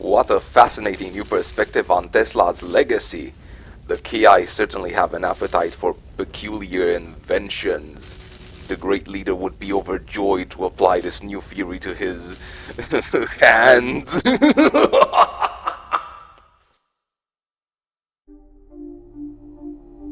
What a fascinating new perspective on Tesla's legacy. The KI certainly have an appetite for peculiar inventions. The great leader would be overjoyed to apply this new theory to his hands.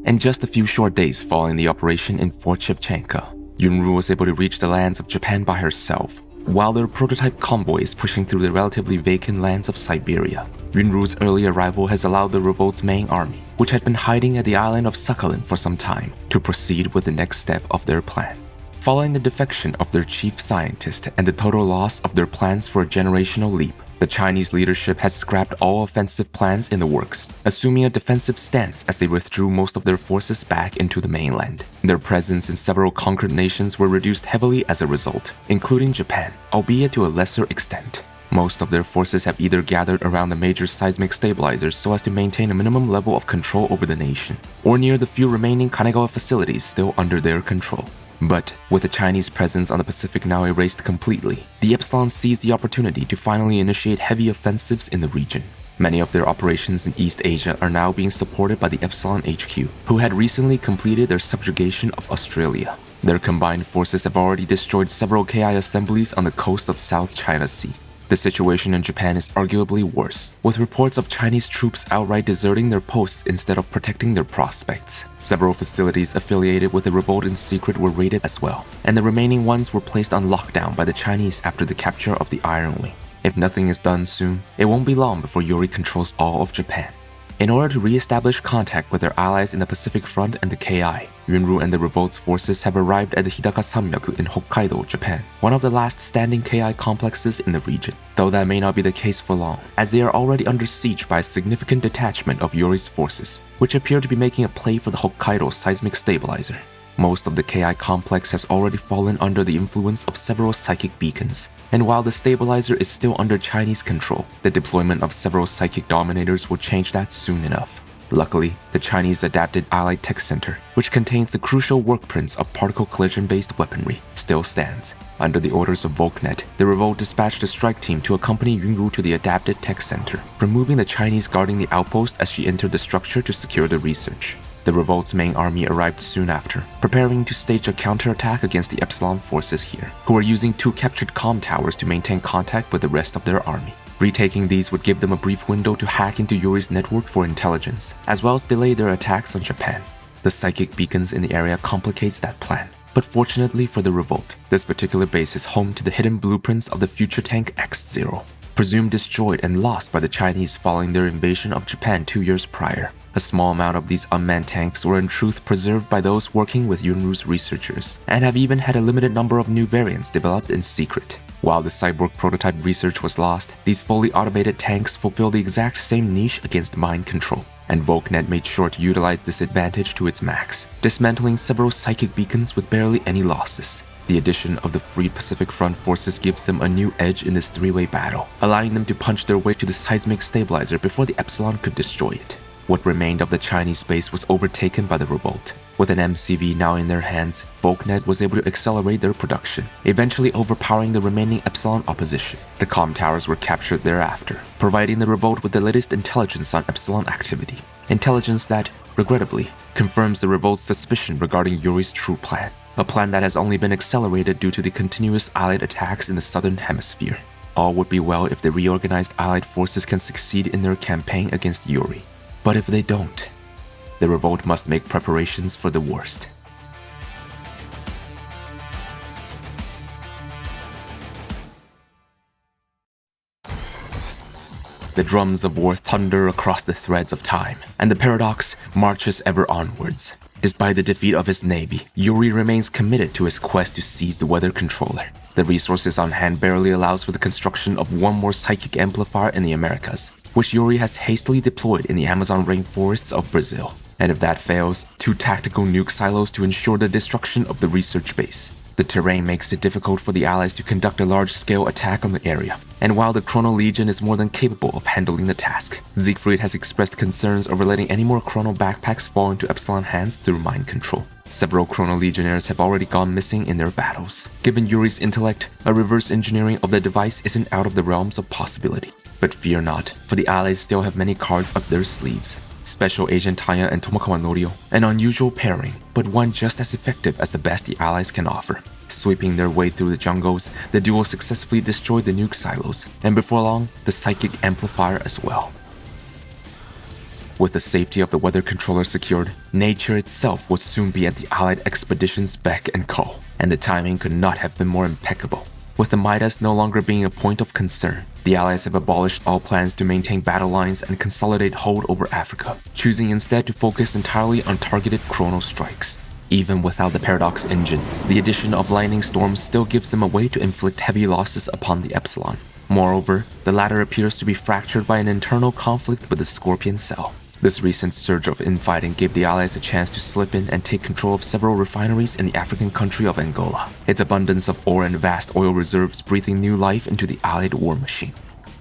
In just a few short days following the operation in Fort Shevchenko, Yuri was able to reach the lands of Japan by herself, while their prototype convoy is pushing through the relatively vacant lands of Siberia. Yunru's early arrival has allowed the revolt's main army, which had been hiding at the island of Sakhalin for some time, to proceed with the next step of their plan. Following the defection of their chief scientist and the total loss of their plans for a generational leap, the Chinese leadership has scrapped all offensive plans in the works, assuming a defensive stance as they withdrew most of their forces back into the mainland. Their presence in several conquered nations were reduced heavily as a result, including Japan, albeit to a lesser extent. Most of their forces have either gathered around the major seismic stabilizers so as to maintain a minimum level of control over the nation, or near the few remaining Kanegawa facilities still under their control. But with the Chinese presence on the Pacific now erased completely, the Epsilon seized the opportunity to finally initiate heavy offensives in the region. Many of their operations in East Asia are now being supported by the Epsilon HQ, who had recently completed their subjugation of Australia. Their combined forces have already destroyed several KI assemblies on the coast of South China Sea. The situation in Japan is arguably worse, with reports of Chinese troops outright deserting their posts instead of protecting their prospects. Several facilities affiliated with the revolt in secret were raided as well, and the remaining ones were placed on lockdown by the Chinese after the capture of the Iron Wing. If nothing is done soon, it won't be long before Yuri controls all of Japan. In order to re-establish contact with their allies in the Pacific Front and the KI, Yunru and the revolt's forces have arrived at the Hidaka Sanmyaku in Hokkaido, Japan, one of the last standing KI complexes in the region, though that may not be the case for long, as they are already under siege by a significant detachment of Yuri's forces, which appear to be making a play for the Hokkaido seismic stabilizer. Most of the KI complex has already fallen under the influence of several psychic beacons, and while the stabilizer is still under Chinese control, the deployment of several psychic dominators will change that soon enough. Luckily, the Chinese adapted Allied Tech Center, which contains the crucial workprints of particle collision-based weaponry, still stands. Under the orders of VOLKNET, the revolt dispatched a strike team to accompany Yunru to the adapted Tech Center, removing the Chinese guarding the outpost as she entered the structure to secure the research. The revolt's main army arrived soon after, preparing to stage a counterattack against the Epsilon forces here, who are using 2 captured comm towers to maintain contact with the rest of their army. Retaking these would give them a brief window to hack into Yuri's network for intelligence, as well as delay their attacks on Japan. The psychic beacons in the area complicates that plan. But fortunately for the revolt, this particular base is home to the hidden blueprints of the future tank X0, presumed destroyed and lost by the Chinese following their invasion of Japan 2 years prior. A small amount of these unmanned tanks were in truth preserved by those working with Yunru's researchers, and have even had a limited number of new variants developed in secret. While the cyborg prototype research was lost, these fully automated tanks fulfill the exact same niche against mind control, and VOLKNET made sure to utilize this advantage to its max, dismantling several psychic beacons with barely any losses. The addition of the Freed Pacific Front forces gives them a new edge in this 3-way battle, allowing them to punch their way to the seismic stabilizer before the Epsilon could destroy it. What remained of the Chinese base was overtaken by the revolt. With an MCV now in their hands, VOLKNET was able to accelerate their production, eventually overpowering the remaining Epsilon opposition. The comm towers were captured thereafter, providing the revolt with the latest intelligence on Epsilon activity. Intelligence that, regrettably, confirms the revolt's suspicion regarding Yuri's true plan, a plan that has only been accelerated due to the continuous Allied attacks in the southern hemisphere. All would be well if the reorganized Allied forces can succeed in their campaign against Yuri. But if they don't, the revolt must make preparations for the worst. The drums of war thunder across the threads of time, and the paradox marches ever onwards. Despite the defeat of his navy, Yuri remains committed to his quest to seize the weather controller. The resources on hand barely allows for the construction of one more psychic amplifier in the Americas, which Yuri has hastily deployed in the Amazon rainforests of Brazil. And if that fails, 2 tactical nuke silos to ensure the destruction of the research base. The terrain makes it difficult for the Allies to conduct a large-scale attack on the area, and while the Chrono Legion is more than capable of handling the task, Siegfried has expressed concerns over letting any more Chrono backpacks fall into Epsilon hands through mind control. Several Chrono Legionnaires have already gone missing in their battles. Given Yuri's intellect, a reverse engineering of the device isn't out of the realms of possibility. But fear not, for the Allies still have many cards up their sleeves. Special Agent Tanya and Tomakawa Norio, an unusual pairing, but one just as effective as the best the Allies can offer. Sweeping their way through the jungles, the duo successfully destroyed the nuke silos, and before long, the psychic amplifier as well. With the safety of the weather controller secured, nature itself would soon be at the Allied expedition's beck and call, and the timing could not have been more impeccable. With the Midas no longer being a point of concern, the Allies have abolished all plans to maintain battle lines and consolidate hold over Africa, choosing instead to focus entirely on targeted chrono strikes. Even without the Paradox engine, the addition of lightning storms still gives them a way to inflict heavy losses upon the Epsilon. Moreover, the latter appears to be fractured by an internal conflict with the Scorpion Cell. This recent surge of infighting gave the Allies a chance to slip in and take control of several refineries in the African country of Angola, its abundance of ore and vast oil reserves breathing new life into the Allied war machine.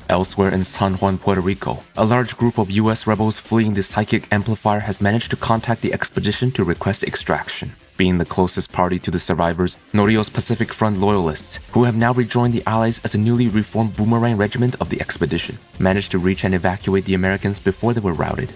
Elsewhere in San Juan, Puerto Rico, a large group of US rebels fleeing the psychic amplifier has managed to contact the expedition to request extraction. Being the closest party to the survivors, Norio's Pacific Front loyalists, who have now rejoined the Allies as a newly reformed Boomerang Regiment of the expedition, managed to reach and evacuate the Americans before they were routed.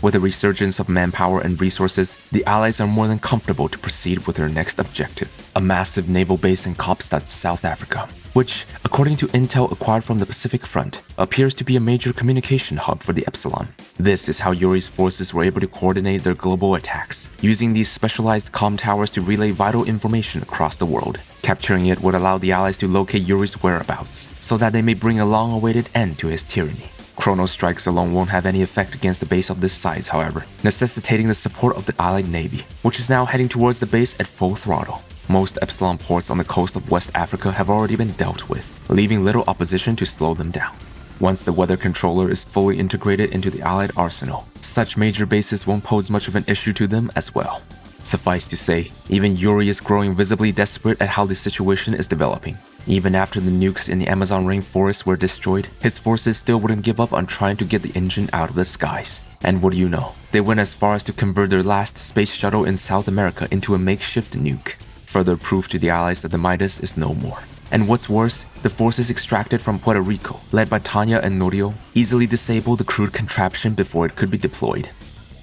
With a resurgence of manpower and resources, the Allies are more than comfortable to proceed with their next objective, a massive naval base in Kaapstad, South Africa, which, according to intel acquired from the Pacific Front, appears to be a major communication hub for the Epsilon. This is how Yuri's forces were able to coordinate their global attacks, using these specialized comm towers to relay vital information across the world. Capturing it would allow the Allies to locate Yuri's whereabouts, so that they may bring a long-awaited end to his tyranny. Chrono strikes alone won't have any effect against a base of this size, however, necessitating the support of the Allied Navy, which is now heading towards the base at full throttle. Most Epsilon ports on the coast of West Africa have already been dealt with, leaving little opposition to slow them down. Once the weather controller is fully integrated into the Allied arsenal, such major bases won't pose much of an issue to them as well. Suffice to say, even Yuri is growing visibly desperate at how the situation is developing. Even after the nukes in the Amazon rainforest were destroyed, his forces still wouldn't give up on trying to get the engine out of the skies. And what do you know? They went as far as to convert their last space shuttle in South America into a makeshift nuke. Further proof to the Allies that the Midas is no more. And what's worse, the forces extracted from Puerto Rico, led by Tanya and Norio, easily disabled the crude contraption before it could be deployed.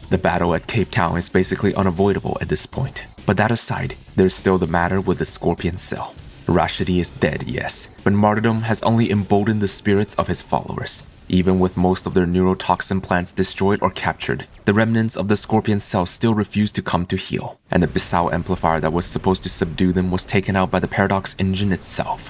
The battle at Cape Town is basically unavoidable at this point. But that aside, there's still the matter with the Scorpion Cell. Rashidi is dead, yes, but martyrdom has only emboldened the spirits of his followers. Even with most of their neurotoxin plants destroyed or captured, the remnants of the Scorpion Cell still refuse to come to heal, and the Bissau amplifier that was supposed to subdue them was taken out by the Paradox engine itself.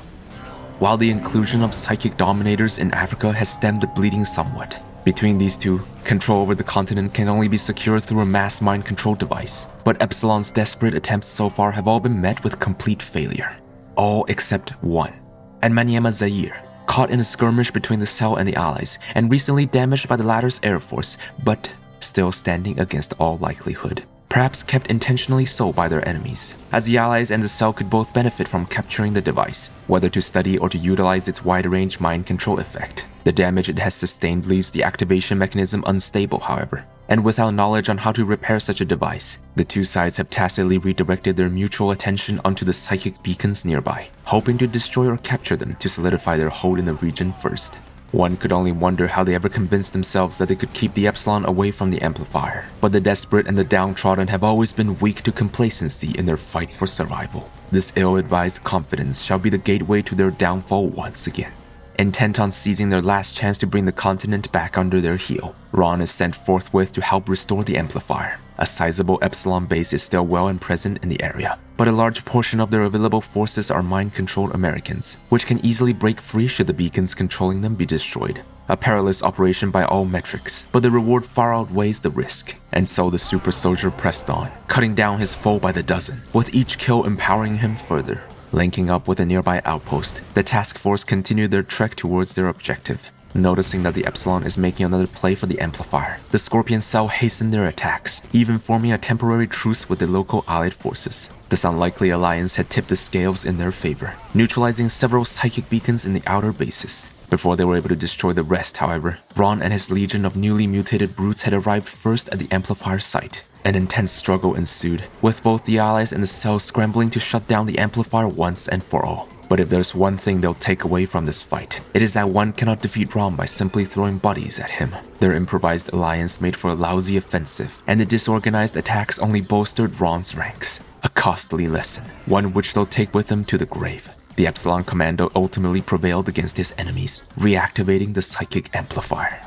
While the inclusion of psychic dominators in Africa has stemmed the bleeding somewhat, between these two, control over the continent can only be secured through a mass mind control device, but Epsilon's desperate attempts so far have all been met with complete failure. All except one. At Maniema Zaire, caught in a skirmish between the Cell and the Allies, and recently damaged by the latter's air force, but still standing against all likelihood. Perhaps kept intentionally so by their enemies, as the Allies and the Cell could both benefit from capturing the device, whether to study or to utilize its wide-range mind control effect. The damage it has sustained leaves the activation mechanism unstable, however, and without knowledge on how to repair such a device, the two sides have tacitly redirected their mutual attention onto the psychic beacons nearby, hoping to destroy or capture them to solidify their hold in the region first. One could only wonder how they ever convinced themselves that they could keep the Epsilon away from the amplifier, but the desperate and the downtrodden have always been weak to complacency in their fight for survival. This ill-advised confidence shall be the gateway to their downfall once again. Intent on seizing their last chance to bring the continent back under their heel, Ron is sent forthwith to help restore the amplifier. A sizable Epsilon base is still well and present in the area, but a large portion of their available forces are mind-controlled Americans, which can easily break free should the beacons controlling them be destroyed. A perilous operation by all metrics, but the reward far outweighs the risk. And so the super soldier pressed on, cutting down his foe by the dozen, with each kill empowering him further. Linking up with a nearby outpost, the task force continued their trek towards their objective. Noticing that the Epsilon is making another play for the amplifier, the Scorpion Cell hastened their attacks, even forming a temporary truce with the local allied forces. This unlikely alliance had tipped the scales in their favor, neutralizing several psychic beacons in the outer bases. Before they were able to destroy the rest, however, Ron and his legion of newly mutated brutes had arrived first at the amplifier site. An intense struggle ensued, with both the Allies and the Cell scrambling to shut down the amplifier once and for all. But if there's one thing they'll take away from this fight, it is that one cannot defeat Rom by simply throwing bodies at him. Their improvised alliance made for a lousy offensive, and the disorganized attacks only bolstered Rom's ranks. A costly lesson, one which they'll take with them to the grave. The Epsilon Commando ultimately prevailed against his enemies, reactivating the psychic amplifier.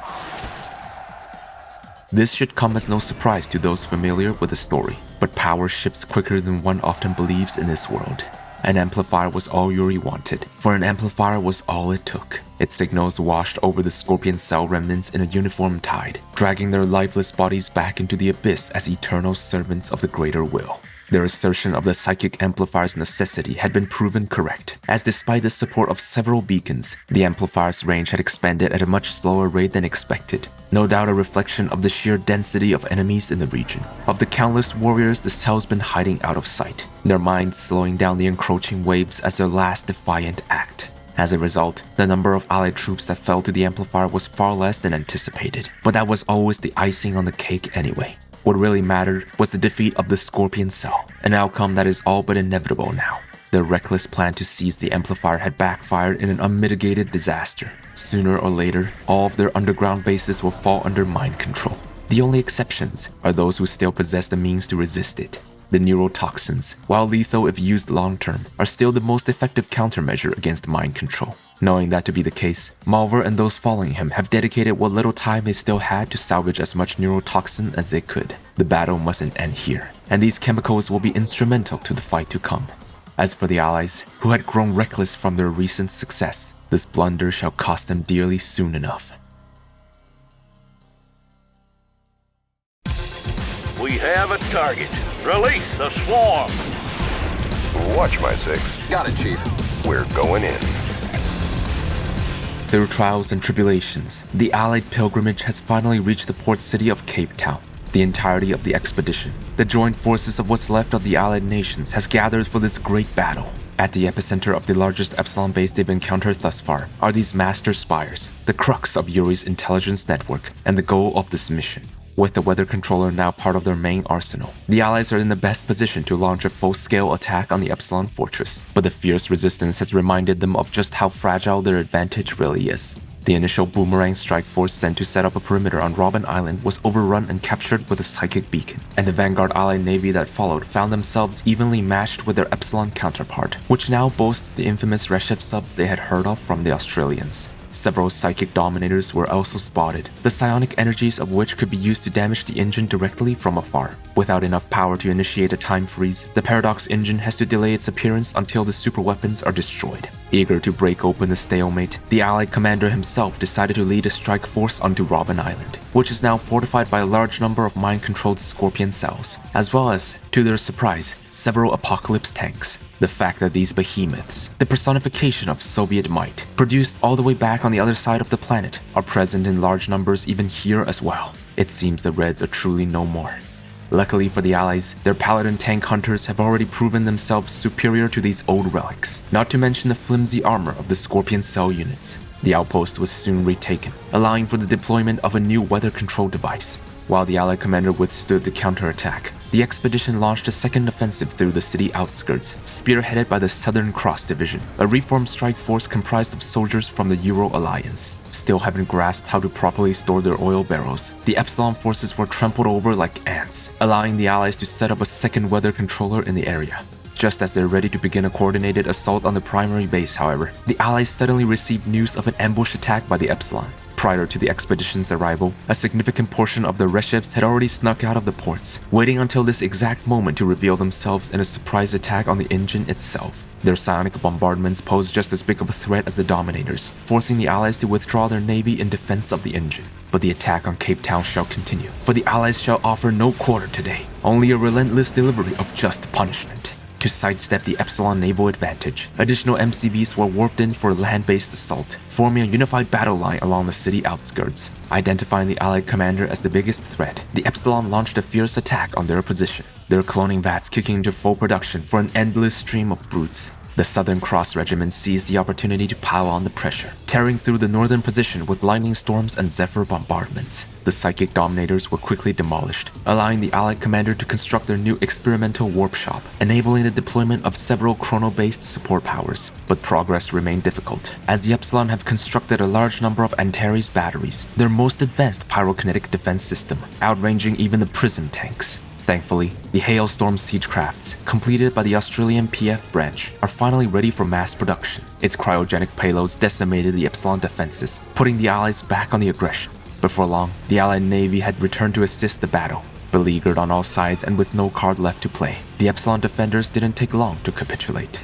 This should come as no surprise to those familiar with the story, but power shifts quicker than one often believes in this world. An amplifier was all Yuri wanted, for an amplifier was all it took. Its signals washed over the Scorpion Cell remnants in a uniform tide, dragging their lifeless bodies back into the abyss as eternal servants of the greater will. Their assertion of the psychic amplifier's necessity had been proven correct, as despite the support of several beacons, the amplifier's range had expanded at a much slower rate than expected. No doubt a reflection of the sheer density of enemies in the region, of the countless warriors the cell's been hiding out of sight, their minds slowing down the encroaching waves as their last defiant act. As a result, the number of allied troops that fell to the amplifier was far less than anticipated, but that was always the icing on the cake anyway. What really mattered was the defeat of the Scorpion Cell, an outcome that is all but inevitable now. Their reckless plan to seize the amplifier had backfired in an unmitigated disaster. Sooner or later, all of their underground bases will fall under mind control. The only exceptions are those who still possess the means to resist it. The neurotoxins, while lethal if used long-term, are still the most effective countermeasure against mind control. Knowing that to be the case, Malvar and those following him have dedicated what little time they still had to salvage as much neurotoxin as they could. The battle mustn't end here, and these chemicals will be instrumental to the fight to come. As for the allies, who had grown reckless from their recent success, this blunder shall cost them dearly soon enough. We have a target. Release the swarm. Watch my six. Got it, Chief. We're going in. Through trials and tribulations, the Allied pilgrimage has finally reached the port city of Cape Town. The entirety of the expedition, the joint forces of what's left of the Allied nations, has gathered for this great battle. At the epicenter of the largest Epsilon base they've encountered thus far are these master spires, the crux of Yuri's intelligence network and the goal of this mission. With the weather controller now part of their main arsenal, the Allies are in the best position to launch a full-scale attack on the Epsilon fortress, but the fierce resistance has reminded them of just how fragile their advantage really is. The initial boomerang strike force sent to set up a perimeter on Robin Island was overrun and captured with a psychic beacon, and the Vanguard Allied Navy that followed found themselves evenly matched with their Epsilon counterpart, which now boasts the infamous Reshev subs they had heard of from the Australians. Several psychic dominators were also spotted, the psionic energies of which could be used to damage the engine directly from afar. Without enough power to initiate a time freeze, the Paradox engine has to delay its appearance until the superweapons are destroyed. Eager to break open the stalemate, the Allied commander himself decided to lead a strike force onto Robin Island, which is now fortified by a large number of mind-controlled Scorpion cells, as well as, to their surprise, several Apocalypse tanks. The fact that these behemoths, the personification of Soviet might, produced all the way back on the other side of the planet, are present in large numbers even here as well. It seems the Reds are truly no more. Luckily for the Allies, their Paladin tank hunters have already proven themselves superior to these old relics, not to mention the flimsy armor of the Scorpion cell units. The outpost was soon retaken, allowing for the deployment of a new weather control device. While the Allied commander withstood the counterattack, the expedition launched a second offensive through the city outskirts, spearheaded by the Southern Cross Division, a reformed strike force comprised of soldiers from the Euro Alliance. Still haven't grasped how to properly store their oil barrels, the Epsilon forces were trampled over like ants, allowing the Allies to set up a second weather controller in the area. Just as they're ready to begin a coordinated assault on the primary base, however, the Allies suddenly received news of an ambush attack by the Epsilon. Prior to the expedition's arrival, a significant portion of the Reshevs had already snuck out of the ports, waiting until this exact moment to reveal themselves in a surprise attack on the engine itself. Their psionic bombardments posed just as big of a threat as the Dominators, forcing the Allies to withdraw their navy in defense of the engine. But the attack on Cape Town shall continue, for the Allies shall offer no quarter today, only a relentless delivery of just punishment. To sidestep the Epsilon naval advantage, additional MCVs were warped in for a land-based assault, forming a unified battle line along the city outskirts. Identifying the Allied commander as the biggest threat, the Epsilon launched a fierce attack on their position, their cloning vats kicking into full production for an endless stream of brutes. The Southern Cross Regiment seized the opportunity to pile on the pressure, tearing through the northern position with lightning storms and Zephyr bombardments. The psychic dominators were quickly demolished, allowing the Allied commander to construct their new experimental warp shop, enabling the deployment of several chrono-based support powers. But progress remained difficult, as the Epsilon have constructed a large number of Antares batteries, their most advanced pyrokinetic defense system, outranging even the Prism tanks. Thankfully, the Hailstorm siegecrafts, completed by the Australian PF branch, are finally ready for mass production. Its cryogenic payloads decimated the Epsilon defenses, putting the Allies back on the aggression. Before long, the Allied Navy had returned to assist the battle. Beleaguered on all sides and with no card left to play, the Epsilon defenders didn't take long to capitulate.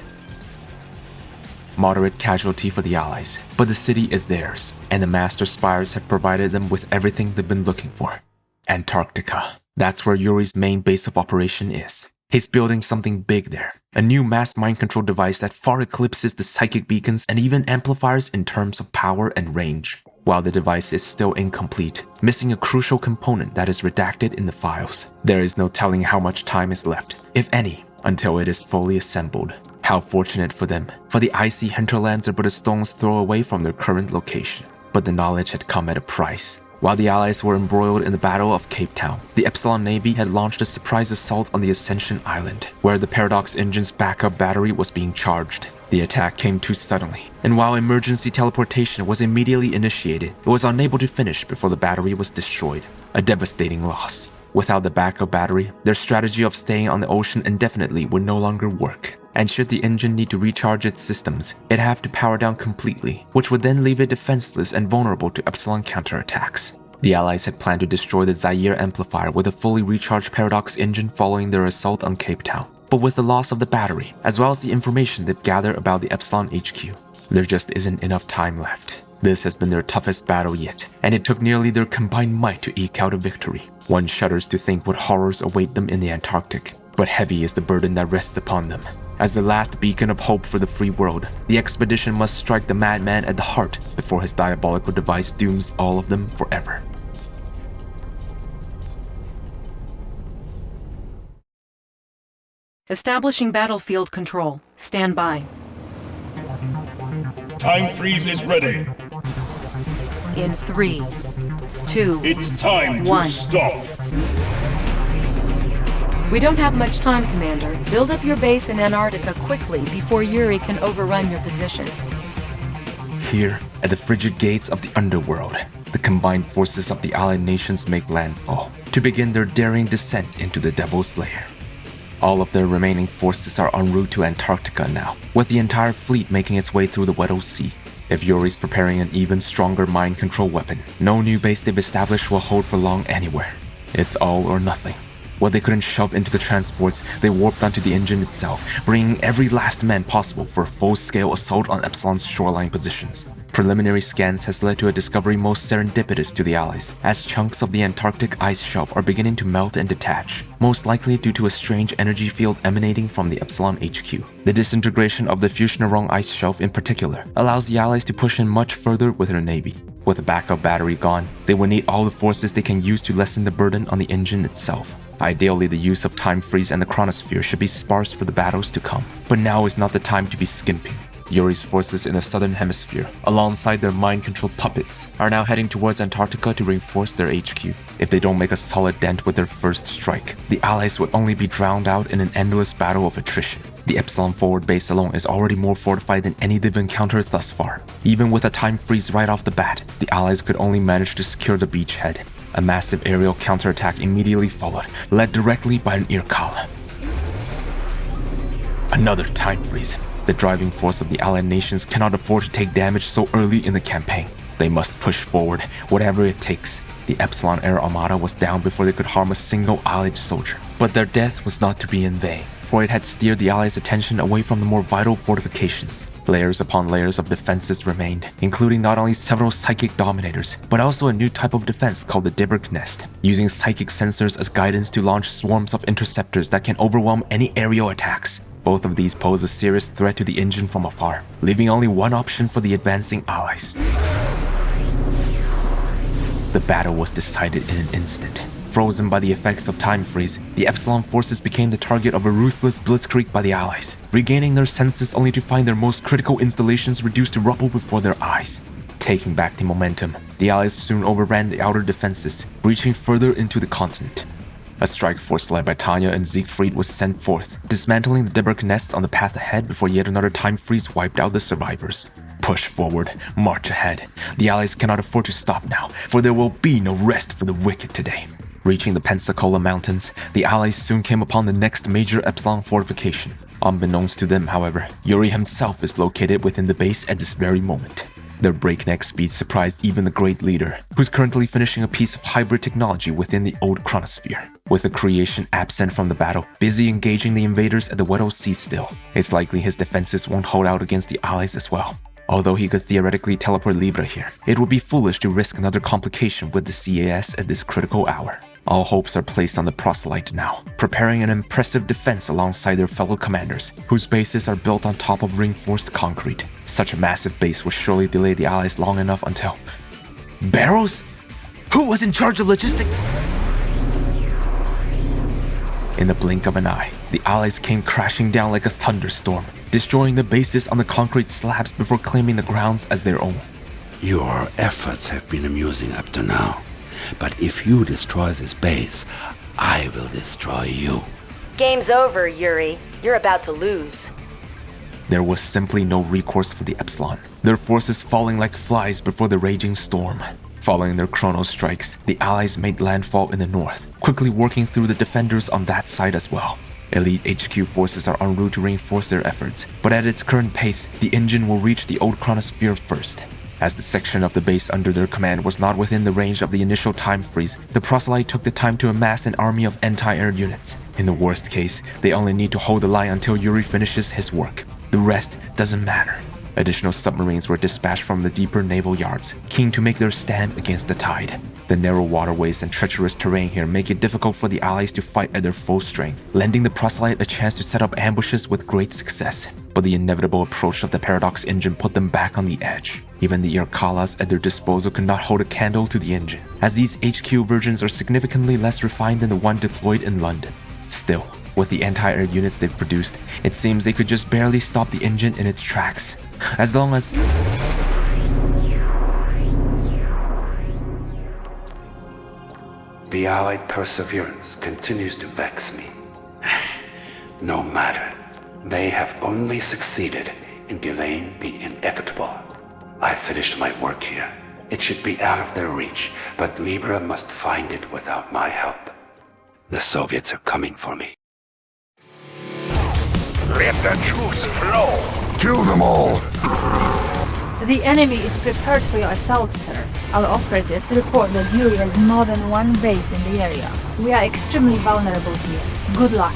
Moderate casualty for the Allies, but the city is theirs, and the Master Spires had provided them with everything they've been looking for. Antarctica. That's where Yuri's main base of operation is. He's building something big there, a new mass mind control device that far eclipses the psychic beacons and even amplifiers in terms of power and range. While the device is still incomplete, missing a crucial component that is redacted in the files, there is no telling how much time is left, if any, until it is fully assembled. How fortunate for them, for the icy hinterlands are but a stone's throw away from their current location. But the knowledge had come at a price. While the Allies were embroiled in the Battle of Cape Town, the Epsilon Navy had launched a surprise assault on the Ascension Island, where the Paradox engine's backup battery was being charged. The attack came too suddenly, and while emergency teleportation was immediately initiated, it was unable to finish before the battery was destroyed. A devastating loss. Without the backup battery, their strategy of staying on the ocean indefinitely would no longer work. And should the engine need to recharge its systems, it'd have to power down completely, which would then leave it defenseless and vulnerable to Epsilon counterattacks. The Allies had planned to destroy the Zaire amplifier with a fully recharged Paradox engine following their assault on Cape Town. But with the loss of the battery, as well as the information they've gathered about the Epsilon HQ, there just isn't enough time left. This has been their toughest battle yet, and it took nearly their combined might to eke out a victory. One shudders to think what horrors await them in the Antarctic, but heavy is the burden that rests upon them. As the last beacon of hope for the free world, the expedition must strike the madman at the heart before his diabolical device dooms all of them forever. Establishing battlefield control. Stand by. Time freeze is ready. In 3, 2, It's time to 1. stop. We don't have much time, Commander. Build up your base in Antarctica quickly before Yuri can overrun your position. Here, at the frigid gates of the underworld, the combined forces of the Allied nations make landfall to begin their daring descent into the Devil's Lair. All of their remaining forces are en route to Antarctica now, with the entire fleet making its way through the Weddell Sea. If Yuri's preparing an even stronger mind control weapon, no new base they've established will hold for long anywhere. It's all or nothing. What they couldn't shove into the transports, they warped onto the engine itself, bringing every last man possible for a full-scale assault on Epsilon's shoreline positions. Preliminary scans has led to a discovery most serendipitous to the Allies, as chunks of the Antarctic ice shelf are beginning to melt and detach, most likely due to a strange energy field emanating from the Epsilon HQ. The disintegration of the Fusionarong ice shelf in particular allows the Allies to push in much further with their navy. With a backup battery gone, they will need all the forces they can use to lessen the burden on the engine itself. Ideally, the use of Time Freeze and the Chronosphere should be sparse for the battles to come, but now is not the time to be skimping. Yuri's forces in the southern hemisphere, alongside their mind-controlled puppets, are now heading towards Antarctica to reinforce their HQ. If they don't make a solid dent with their first strike, the Allies would only be drowned out in an endless battle of attrition. The Epsilon forward base alone is already more fortified than any they've encountered thus far. Even with a time freeze right off the bat, the Allies could only manage to secure the beachhead. A massive aerial counterattack immediately followed, led directly by an Irkal. Another time freeze. The driving force of the Allied nations cannot afford to take damage so early in the campaign. They must push forward, whatever it takes. The Epsilon Air Armada was down before they could harm a single Allied soldier. But their death was not to be in vain, for it had steered the Allies' attention away from the more vital fortifications. Layers upon layers of defenses remained, including not only several psychic dominators, but also a new type of defense called the VOLKNET, using psychic sensors as guidance to launch swarms of interceptors that can overwhelm any aerial attacks. Both of these pose a serious threat to the engine from afar, leaving only one option for the advancing Allies. The battle was decided in an instant. Frozen by the effects of time freeze, the Epsilon forces became the target of a ruthless blitzkrieg by the Allies, regaining their senses only to find their most critical installations reduced to rubble before their eyes. Taking back the momentum, the Allies soon overran the outer defenses, breaching further into the continent. A strike force led by Tanya and Siegfried was sent forth, dismantling the Deberk nests on the path ahead before yet another time freeze wiped out the survivors. Push forward, march ahead. The Allies cannot afford to stop now, for there will be no rest for the wicked today. Reaching the Pensacola Mountains, the Allies soon came upon the next major Epsilon fortification. Unbeknownst to them, however, Yuri himself is located within the base at this very moment. Their breakneck speed surprised even the Great Leader, who's currently finishing a piece of hybrid technology within the old chronosphere. With the creation absent from the battle, busy engaging the invaders at the Weddell Sea still, it's likely his defenses won't hold out against the Allies as well. Although he could theoretically teleport Libra here, it would be foolish to risk another complication with the CAS at this critical hour. All hopes are placed on the proselyte now, preparing an impressive defense alongside their fellow commanders, whose bases are built on top of reinforced concrete. Such a massive base would surely delay the Allies long enough until... Barrows? Who was in charge of logistics? In the blink of an eye, the Allies came crashing down like a thunderstorm, destroying the bases on the concrete slabs before claiming the grounds as their own. Your efforts have been amusing up to now. But if you destroy this base, I will destroy you. Game's over, Yuri. You're about to lose. There was simply no recourse for the Epsilon, their forces falling like flies before the raging storm. Following their chrono strikes, the Allies made landfall in the north, quickly working through the defenders on that side as well. Elite HQ forces are en route to reinforce their efforts, but at its current pace, the engine will reach the old chronosphere first. As the section of the base under their command was not within the range of the initial time freeze, the proselyte took the time to amass an army of anti-air units. In the worst case, they only need to hold the line until Yuri finishes his work. The rest doesn't matter. Additional submarines were dispatched from the deeper naval yards, keen to make their stand against the tide. The narrow waterways and treacherous terrain here make it difficult for the Allies to fight at their full strength, lending the proselyte a chance to set up ambushes with great success. But the inevitable approach of the Paradox engine put them back on the edge. Even the Irkalas at their disposal could not hold a candle to the engine, as these HQ versions are significantly less refined than the one deployed in London. Still, with the anti-air units they've produced, it seems they could just barely stop the engine in its tracks. As long as... The Allied perseverance continues to vex me. No matter. They have only succeeded in delaying the inevitable. I finished my work here. It should be out of their reach, but Libra must find it without my help. The Soviets are coming for me. Let the troops flow. Kill them all! The enemy is prepared for your assault, sir. Our operatives report that Yuri has more than one base in the area. We are extremely vulnerable here. Good luck.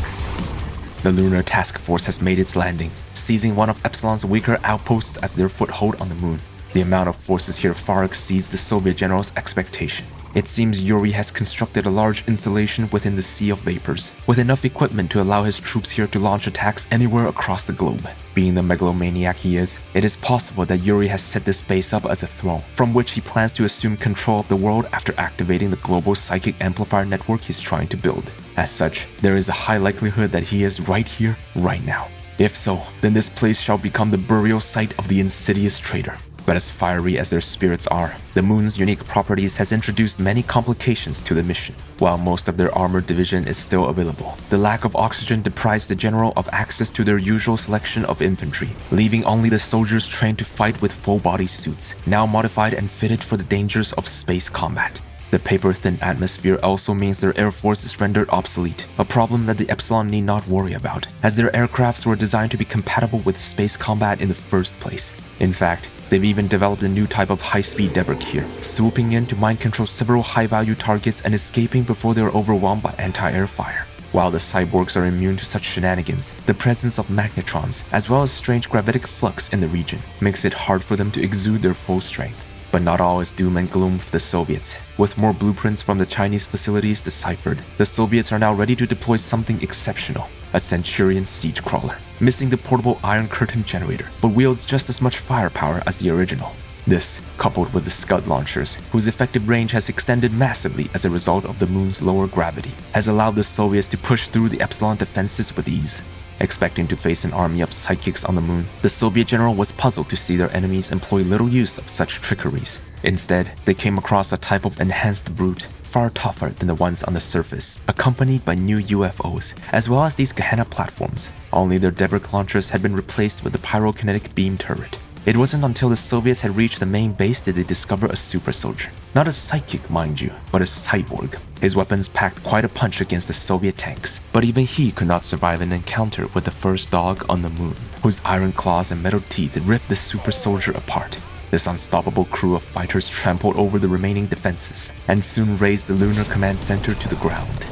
The Lunar Task Force has made its landing, seizing one of Epsilon's weaker outposts as their foothold on the moon. The amount of forces here far exceeds the Soviet general's expectation. It seems Yuri has constructed a large installation within the Sea of Vapors, with enough equipment to allow his troops here to launch attacks anywhere across the globe. Being the megalomaniac he is, it is possible that Yuri has set this base up as a throne, from which he plans to assume control of the world after activating the global psychic amplifier network he's trying to build. As such, there is a high likelihood that he is right here, right now. If so, then this place shall become the burial site of the insidious traitor. But as fiery as their spirits are, the moon's unique properties has introduced many complications to the mission. While most of their armored division is still available, the lack of oxygen deprives the general of access to their usual selection of infantry, leaving only the soldiers trained to fight with full-body suits, now modified and fitted for the dangers of space combat. The paper-thin atmosphere also means their air force is rendered obsolete, a problem that the Epsilon need not worry about, as their aircrafts were designed to be compatible with space combat in the first place. In fact, they've even developed a new type of high-speed Deberk here, swooping in to mind control several high-value targets and escaping before they are overwhelmed by anti-air fire. While the cyborgs are immune to such shenanigans, the presence of magnetrons, as well as strange gravitic flux in the region, makes it hard for them to exude their full strength. But not all is doom and gloom for the Soviets. With more blueprints from the Chinese facilities deciphered, the Soviets are now ready to deploy something exceptional, a Centurion siege crawler, missing the portable Iron Curtain generator, but wields just as much firepower as the original. This, coupled with the Scud launchers, whose effective range has extended massively as a result of the moon's lower gravity, has allowed the Soviets to push through the Epsilon defenses with ease. Expecting to face an army of psychics on the moon, the Soviet general was puzzled to see their enemies employ little use of such trickeries. Instead, they came across a type of enhanced brute, far tougher than the ones on the surface, accompanied by new UFOs, as well as these Gehenna platforms. Only their debris launchers had been replaced with the pyrokinetic beam turret. It wasn't until the Soviets had reached the main base did they discover a super soldier. Not a psychic, mind you, but a cyborg. His weapons packed quite a punch against the Soviet tanks, but even he could not survive an encounter with the first dog on the moon, whose iron claws and metal teeth ripped the super soldier apart. This unstoppable crew of fighters trampled over the remaining defenses, and soon razed the lunar command center to the ground.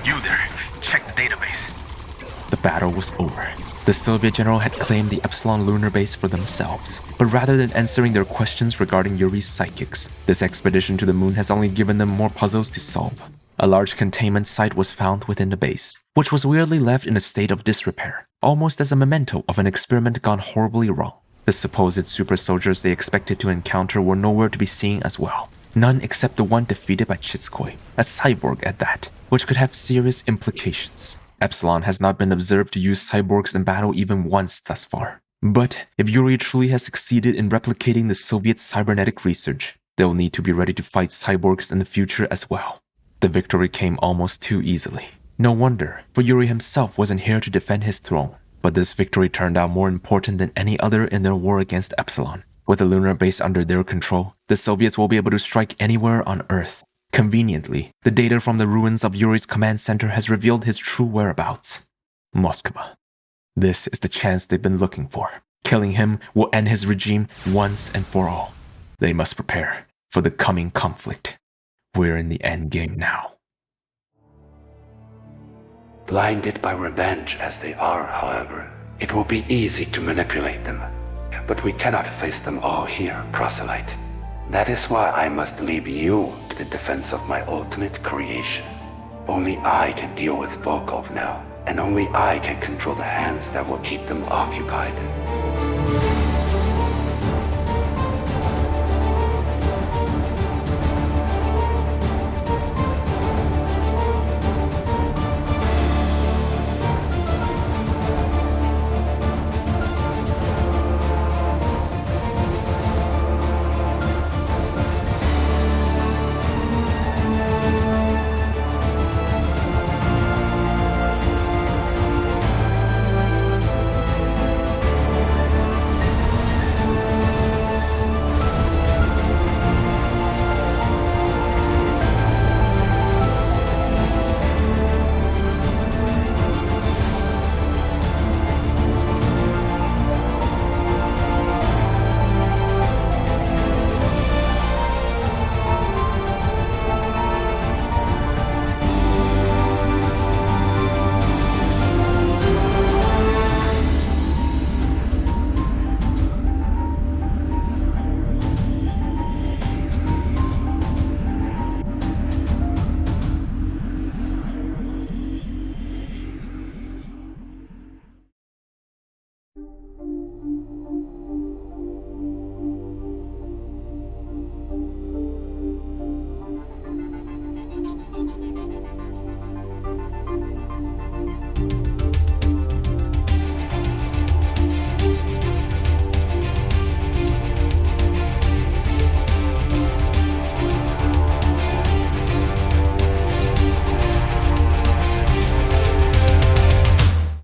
You there, check the database. The battle was over. The Soviet general had claimed the Epsilon lunar base for themselves, but rather than answering their questions regarding Yuri's psychics, this expedition to the moon has only given them more puzzles to solve. A large containment site was found within the base, which was weirdly left in a state of disrepair, almost as a memento of an experiment gone horribly wrong. The supposed super soldiers they expected to encounter were nowhere to be seen as well. None except the one defeated by Chitskoi, a cyborg at that, which could have serious implications. Epsilon has not been observed to use cyborgs in battle even once thus far. But if Yuri truly has succeeded in replicating the Soviet cybernetic research, they'll need to be ready to fight cyborgs in the future as well. The victory came almost too easily. No wonder, for Yuri himself wasn't here to defend his throne. But this victory turned out more important than any other in their war against Epsilon. With the lunar base under their control, the Soviets will be able to strike anywhere on Earth. Conveniently, the data from the ruins of Yuri's command center has revealed his true whereabouts. Moskva. This is the chance they've been looking for. Killing him will end his regime once and for all. They must prepare for the coming conflict. We're in the end game now. Blinded by revenge as they are, however, it will be easy to manipulate them. But we cannot face them all here, proselyte. That is why I must leave you to the defense of my ultimate creation. Only I can deal with Volkov now, and only I can control the hands that will keep them occupied.